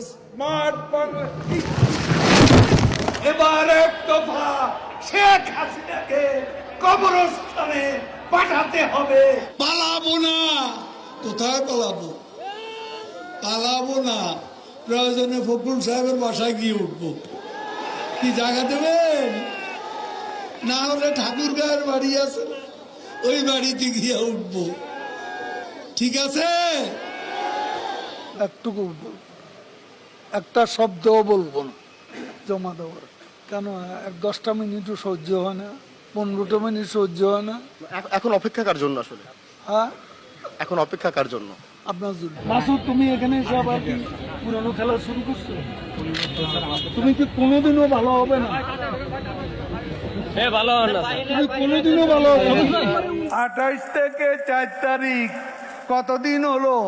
Smart Bangladesh. এবার এক দফা শেখ হাসিনাকে কবরস্থানে পাঠাতে হবে। পালাবো না। কোথায় পালাবো? পালাবো না। প্রয়োজনে ফখরুল সাহেবের বাসায় গিয়ে উঠবো। কি জায়গা দেবেন? না হলে ঠাকুর গায়ের বাড়ি আছে, ওই বাড়িতে গিয়ে উঠবো। ঠিক আছে? একটুকু একটা শব্দও বলবো না জমা দেওয়ার। কেন 10টা মিনিটও সহ্য হয় না, 15টা মিনিট সহ্য হয় না। এখন অপেক্ষা কার জন্য আসলে? হ্যাঁ, এখন অপেক্ষা কার জন্য? আপনার জন্য। মাসুদ, তুমি এখানে এসে আবার কি পুরানো খেলা শুরু করছো? তুমি কি কোনোদিনও ভালো হবে না? তুমি কোনোদিনও ভালো হবে না। 28 থেকে 4 তারিখ কতদিন হলো?